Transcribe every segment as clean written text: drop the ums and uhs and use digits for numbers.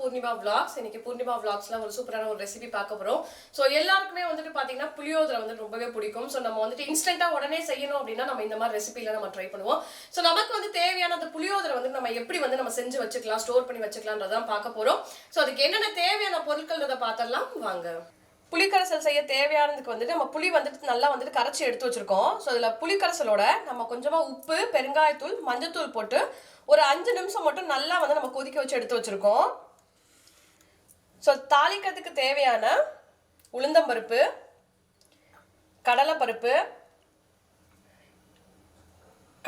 Poornima vlogs. இன்னைக்கு Poornima vlogsல ஒரு சூப்பரான ஒரு ரெசிபி பார்க்க போறோம். சோ எல்லாருக்குமே வந்துட்டு பாத்தீங்கன்னா புளியோதரை வந்து ரொம்பவே பிடிக்கும். சோ நம்ம வந்துட்டு இன்ஸ்டன்ட்டா உடனே செய்யணும் அப்படினா நம்ம இந்த மாதிரி ரெசிபில நம்ம ட்ரை பண்ணுவோம். சோ நமக்கு வந்து தேவையான அந்த புளியோதரை வந்து நம்ம எப்படி வந்து நம்ம செஞ்சு வச்சுக்கலாம், ஸ்டோர் பண்ணி வச்சுக்கலாம்ன்றத பார்க்க போறோம். சோ அதுக்கு என்னென்ன தேவையான பொருட்கள்ன்றத பார்த்தறலாம் வாங்க. புளிக்கரைசல் செய்ய தேவையானதுக்கு வந்துட்டு நம்ம புளி வந்துட்டு நல்லா வந்துட்டு கரைச்சி எடுத்து வச்சிருக்கோம். ஸோ இதில் புளிக்கரைசலோட நம்ம கொஞ்சமாக உப்பு, பெருங்காயத்தூள், மஞ்சத்தூள் போட்டு ஒரு 5 நிமிஷம் மட்டும் நல்லா வந்து நம்ம கொதிக்க வச்சு எடுத்து வச்சிருக்கோம். ஸோ தாளிக்கிறதுக்கு தேவையான உளுந்தம்பருப்பு, கடலைப்பருப்பு,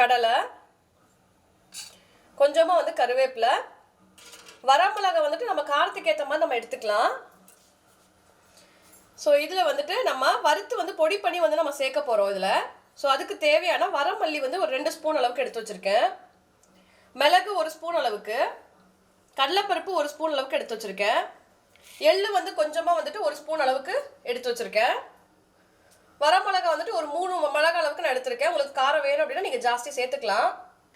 கடலை, கொஞ்சமாக வந்து கருவேப்பிலை, வரமிளகாய் வந்துட்டு நம்ம காரத்துக்கு ஏற்ற மாதிரி நம்ம எடுத்துக்கலாம். ஸோ இதில் வந்துட்டு நம்ம வறுத்து வந்து பொடி பண்ணி வந்து நம்ம சேர்க்க போகிறோம் இதில். ஸோ அதுக்கு தேவையான வரமல்லி வந்து ஒரு 2 ஸ்பூன் அளவுக்கு எடுத்து வச்சுருக்கேன். மிளகு 1 ஸ்பூன் அளவுக்கு, கடலைப்பருப்பு 1 ஸ்பூன் அளவுக்கு எடுத்து வச்சுருக்கேன். எள்ளு வந்து கொஞ்சமாக வந்துட்டு 1 ஸ்பூன் அளவுக்கு எடுத்து வச்சுருக்கேன். வரமிளகாய் வந்துட்டு ஒரு 3 மிளகாய் அளவுக்கு நான் எடுத்துருக்கேன். உங்களுக்கு காரம் வேணும் அப்படின்னா நீங்கள் ஜாஸ்தி சேர்த்துக்கலாம்.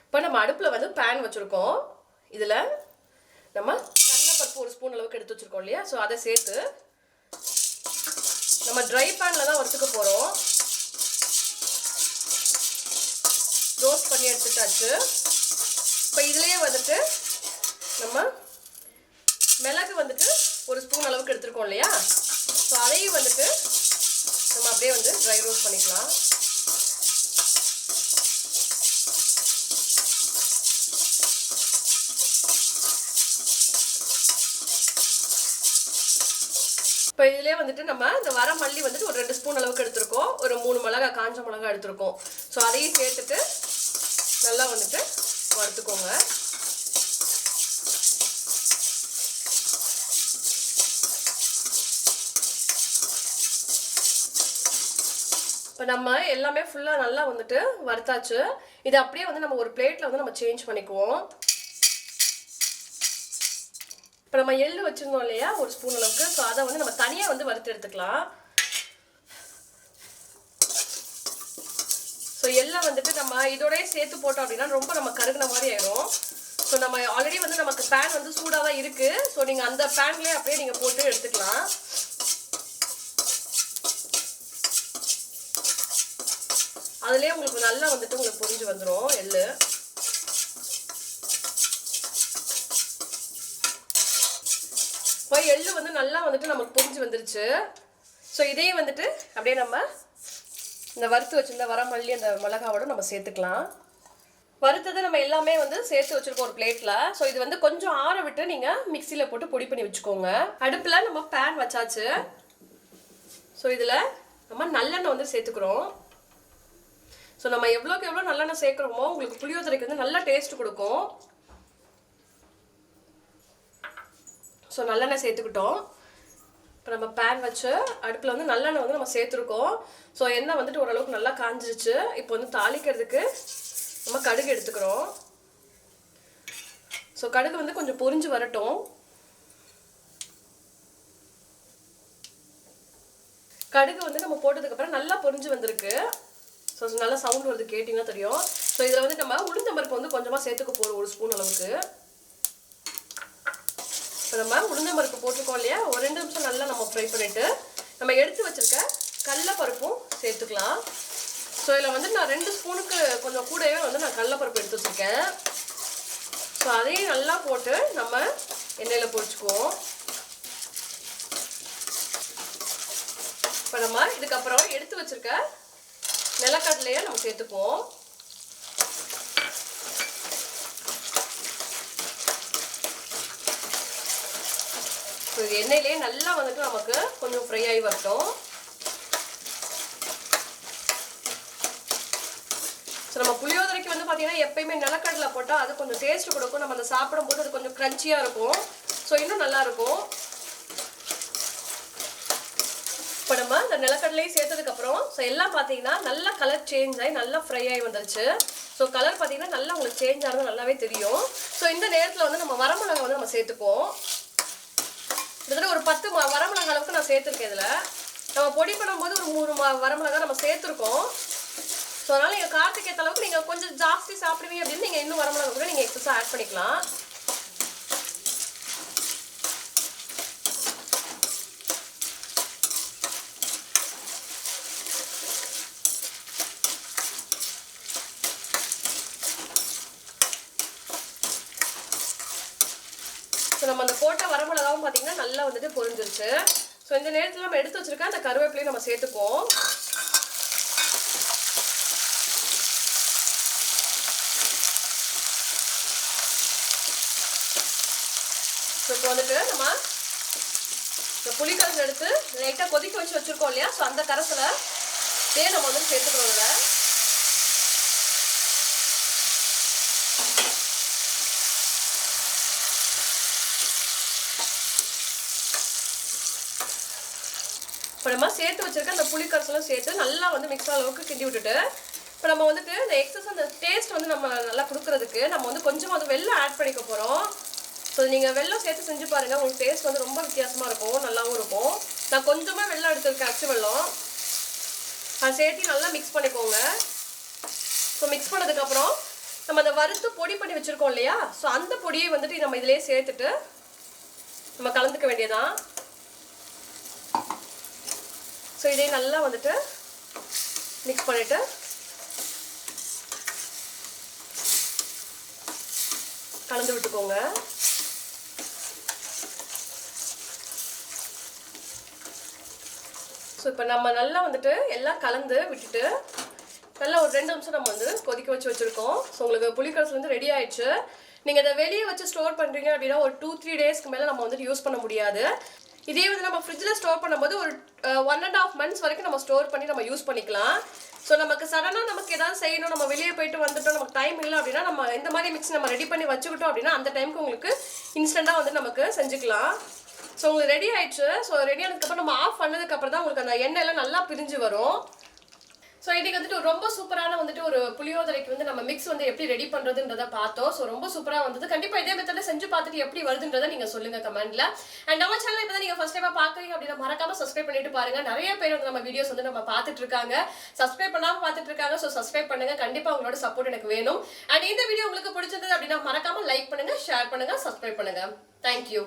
இப்போ நம்ம அடுப்பில் வந்து பேன் வச்சுருக்கோம். இதில் நம்ம கடலைப்பருப்பு 1 ஸ்பூன் அளவுக்கு எடுத்து வச்சுருக்கோம் இல்லையா, ஸோ அதை சேர்த்து நம்ம ட்ரை பேனில் தான் வறுத்துக்க போகிறோம். ரோஸ்ட் பண்ணி எடுத்துட்டாச்சு. இப்போ இதுலேயே வந்துட்டு நம்ம மிளகு வந்துட்டு 1 ஸ்பூன் அளவுக்கு எடுத்துருக்கோம் இல்லையா, ஸோ அதையும் வந்துட்டு நம்ம அப்படியே வந்து ட்ரை ரோஸ்ட் பண்ணிக்கலாம். இப்போ இதிலே வந்துட்டு நம்ம இந்த வரமல்லி வந்துட்டு ஒரு 2 ஸ்பூன் அளவுக்கு எடுத்துருக்கோம். ஒரு 3 மிளகாய், காஞ்ச மிளகாய் எடுத்துருக்கோம். ஸோ அதையும் சேர்த்துட்டு நல்லா வந்துட்டு வறுத்துக்கோங்க. இப்போ நம்ம எல்லாமே ஃபுல்லாக நல்லா வந்துட்டு வறுத்தாச்சு. இதை அப்படியே வந்து நம்ம ஒரு பிளேட்டில் வந்து நம்ம சேஞ்ச் பண்ணிக்குவோம். இப்போ நம்ம எள்ளு வச்சுருந்தோம் இல்லையா 1 ஸ்பூன் அளவுக்கு, ஸோ அதை வந்து நம்ம தனியாக வந்து வறுத்து எடுத்துக்கலாம். ஸோ எள்ளை வந்துட்டு நம்ம இதோடய சேர்த்து போட்டோம் அப்படின்னா ரொம்ப நம்ம கருகின மாதிரி ஆயிடும். ஸோ நம்ம ஆல்ரெடி வந்து நமக்கு பேன் வந்து சூடாக தான் இருக்குது. ஸோ நீங்கள் அந்த பேன்லேயே அப்படியே நீங்கள் போட்டு எடுத்துக்கலாம். அதுலேயே உங்களுக்கு நல்லா வந்துட்டு உங்களுக்கு பொரிஞ்சு வந்துடும் எள்ளு. இப்போ எள்ளு வந்து நல்லா வந்துட்டு நமக்கு பொரிஞ்சு வந்துருச்சு. ஸோ இதையும் வந்துட்டு அப்படியே நம்ம இந்த வறுத்து வச்சிருந்த வரமல்லி அந்த மிளகாவோட நம்ம சேர்த்துக்கலாம். வறுத்ததை நம்ம எல்லாமே வந்து சேர்த்து வச்சுருக்கோம் ஒரு பிளேட்டில். ஸோ இது வந்து கொஞ்சம் ஆற விட்டு நீங்கள் மிக்சியில் போட்டு பொடி பண்ணி வச்சுக்கோங்க. அடுப்பில் நம்ம பேன் வச்சாச்சு. ஸோ இதில் நம்ம நல்லெண்ணெய் வந்து சேர்த்துக்கிறோம். ஸோ நம்ம எவ்வளோக்கு எவ்வளோ நல்லெண்ணெய் சேர்க்குறோமோ உங்களுக்கு புளியோதரைக்கு வந்து நல்லா டேஸ்ட் கொடுக்கும். ஸோ நல்லெண்ணெய் சேர்த்துக்கிட்டோம். இப்போ நம்ம பேன் வச்சு அடுப்பில் வந்து நல்லெண்ணெய் வந்து நம்ம சேர்த்துருக்கோம். ஸோ எண்ணெய் வந்துட்டு ஓரளவுக்கு நல்லா காஞ்சிருச்சு. இப்போ வந்து தாளிக்கிறதுக்கு நம்ம கடுகு எடுத்துக்கிறோம். ஸோ கடுகு வந்து கொஞ்சம் பொரிஞ்சு வரட்டும். கடுகு வந்து நம்ம போட்டதுக்கப்புறம் நல்லா பொரிஞ்சு வந்திருக்கு. ஸோ நல்லா சவுண்ட் வருது, கேட்டிங்கன்னா தெரியும். ஸோ இதில் வந்து நம்ம உளுந்தம்பருப்பு வந்து கொஞ்சமாக சேர்த்துக்க போகிறோம் 1 ஸ்பூன் அளவுக்கு. இப்போ நம்ம உளுந்தம்பருப்பு போட்டிருக்கோம் இல்லையா, ஒரு 2 நிமிஷம் நல்லா நம்ம ஃப்ரை பண்ணிவிட்டு நம்ம எடுத்து வச்சுருக்க கடலைப்பருப்பும் சேர்த்துக்கலாம். ஸோ இதில் வந்து நான் 2 ஸ்பூனுக்கு கொஞ்சம் கூடவே வந்து நான் கடலைப்பருப்பு எடுத்து வச்சுருக்கேன். ஸோ அதையும் நல்லா போட்டு நம்ம எண்ணெயில் பொரிச்சுக்குவோம். இப்போ நம்ம இதுக்கப்புறம் எடுத்து வச்சுருக்க நிலக்கடலையை நம்ம சேர்த்துக்குவோம். எண்ணெயிலே நல்லா வந்துட்டு நமக்கு கொஞ்சம் ஃப்ரை ஆகி வரட்டும். ஸோ நம்ம புளியோதரைக்கு வந்து பார்த்தீங்கன்னா எப்பயுமே நிலக்கடலை போட்டால் அது கொஞ்சம் டேஸ்ட் கொடுக்கும். நம்ம அதை சாப்பிடும்போது அது கொஞ்சம் க்ரன்ச்சியாக இருக்கும். ஸோ இன்னும் நல்லாயிருக்கும். இப்போ நம்ம இந்த நிலக்கடலையும் சேர்த்ததுக்கப்புறம் ஸோ எல்லாம் பார்த்தீங்கன்னா நல்லா கலர் சேஞ்ச் ஆகி நல்லா ஃப்ரை ஆகி வந்துருச்சு. ஸோ கலர் பார்த்தீங்கன்னா நல்லா உங்களுக்கு சேஞ்ச் ஆகிறது நல்லாவே தெரியும். ஸோ இந்த நேரத்தில் வந்து நம்ம வரமிளகாய் வந்து நம்ம சேர்த்துக்குவோம். கிட்டத்தட்ட ஒரு 10 வரமிளகாய் அளவுக்கு நான் சேர்த்துருக்கேன். இதில் நம்ம பொடி பண்ணும்போது ஒரு 3 வரமிளகாய் நம்ம சேர்த்துருக்கோம். ஸோ அதனால் நீங்கள் காரத்துக்கு ஏற்ற அளவுக்கு நீங்கள் கொஞ்சம் ஜாஸ்தி சாப்பிடுவீங்க அப்படின்னு நீங்கள் இன்னும் வரமிளகாய் கூட நீங்கள் எக்ஸஸாக ஆட் பண்ணிக்கலாம். நம்ம அந்த போட்ட வரமிளகாவும் பார்த்தீங்கன்னா நல்லா வந்துட்டு பொரிஞ்சிருச்சு. ஸோ இந்த நேரத்தில் நம்ம எடுத்து வச்சிருக்க அந்த கருவேப்பிலையும் நம்ம சேர்த்துக்குவோம். ஸோ இப்போ வந்துட்டு நம்ம இந்த புளிக்கரைசல் எடுத்து லைட்டாக கொதிக்க வச்சு வச்சுருக்கோம் இல்லையா, ஸோ அந்த கரைசலை நம்ம வந்து சேர்த்துக்கிறோம். இதில் இப்போ நம்ம சேர்த்து வச்சிருக்க அந்த புளிக்கரைசலும் சேர்த்து நல்லா வந்து மிக்ஸ் அளவுக்கு கிண்டி விட்டுட்டு, இப்போ நம்ம வந்துட்டு இந்த எக்ஸஸ் அந்த டேஸ்ட் வந்து நம்ம நல்லா கொடுக்குறதுக்கு நம்ம வந்து கொஞ்சமாக வந்து வெல்லம் ஆட் பண்ணிக்க போகிறோம். ஸோ நீங்கள் வெல்லம் சேர்த்து செஞ்சு பாருங்கள், உங்களுக்கு டேஸ்ட் வந்து ரொம்ப வித்தியாசமாக இருக்கும், நல்லாவும் இருக்கும். நான் கொஞ்சமாக வெல்லம் எடுத்துருக்கேன், அச்சு வெல்லம். அதை சேர்த்து நல்லா மிக்ஸ் பண்ணிக்கோங்க. ஸோ மிக்ஸ் பண்ணதுக்கப்புறம் நம்ம அதை வறுத்து பொடி பண்ணி வச்சுருக்கோம் இல்லையா, ஸோ அந்த பொடியை வந்துட்டு நம்ம இதிலே சேர்த்துட்டு நம்ம கலந்துக்க வேண்டியதான். ஸோ இதே நல்லா வந்துட்டு மிக்ஸ் பண்ணிவிட்டு கலந்து விட்டுக்கோங்க. ஸோ இப்போ நம்ம நல்லா வந்துட்டு எல்லாம் கலந்து விட்டுட்டு நல்லா ஒரு 2 நிமிஷம் நம்ம வந்து கொதிக்க வச்சு வச்சுருக்கோம். ஸோ உங்களுக்கு புளிக்கரைசல் வந்து ரெடி ஆயிடுச்சு. நீங்கள் இதை வெளியே வச்சு ஸ்டோர் பண்ணுறீங்க அப்படின்னா ஒரு 2-3 டேஸ்க்கு மேலே நம்ம வந்துட்டு யூஸ் பண்ண முடியாது. இதே வந்து நம்ம ஃப்ரிட்ஜில் ஸ்டோர் பண்ணும்போது ஒரு 1.5 months வரைக்கும் நம்ம ஸ்டோர் பண்ணி நம்ம யூஸ் பண்ணிக்கலாம். ஸோ நமக்கு சடனாக நமக்கு ஏதாவது செய்யணும், நம்ம வெளியே போயிட்டு வந்துட்டோம், நமக்கு டைம் இல்லை அப்படின்னா நம்ம இந்த மாதிரி மிக்ஸ் நம்ம ரெடி பண்ணி வச்சுக்கிட்டோம் அப்படின்னா அந்த டைமுக்கு உங்களுக்கு இன்ஸ்டண்ட்டாக வந்து நமக்கு செஞ்சுக்கலாம். ஸோ உங்களுக்கு ரெடி ஆயிடுச்சு. ஸோ ரெடி ஆனதுக்கப்புறம் நம்ம ஆஃப் பண்ணதுக்கப்புறம் தான் உங்களுக்கு அந்த எண்ணெயெல்லாம் நல்லா பிரிஞ்சு வரும். ஸோ இன்றைக்கி வந்துட்டு ரொம்ப சூப்பரான வந்துட்டு ஒரு புளியோதரைக்கு வந்து நம்ம மிக்ஸ் வந்து எப்படி ரெடி பண்ணுறதுன்றதை பார்த்தோம். ஸோ ரொம்ப சூப்பராக வந்தது. கண்டிப்பாக இதே மெத்தடில் செஞ்சு பார்த்துட்டு எப்படி வருதுன்றதை நீங்கள் சொல்லுங்கள் கமெண்ட்டில். அண்ட் நம்ம சேனல் இப்போ தான் நீங்கள் ஃபஸ்ட் டைமாக பார்க்குறீங்க அப்படின்னா மறக்காமல் சப்ஸ்கிரைப் பண்ணிட்டு பாருங்கள். நிறைய பேர் வந்து நம்ம வீடியோஸ் வந்து நம்ம பார்த்துட்டு இருக்காங்க, சப்ஸ்கிரைப் பண்ணாமல் பார்த்துட்டு இருக்காங்க. ஸோ சப்ஸ்கிரைப் பண்ணுங்கள், கண்டிப்பாக உங்களோட சப்போர்ட் எனக்கு வேணும். அண்ட் இந்த வீடியோ உங்களுக்கு பிடிச்சிருந்தது அப்படின்னா மறக்காமல் லைக் பண்ணுங்கள், ஷேர் பண்ணுங்கள், சப்ஸ்கிரைப் பண்ணுங்கள். தேங்க்யூ.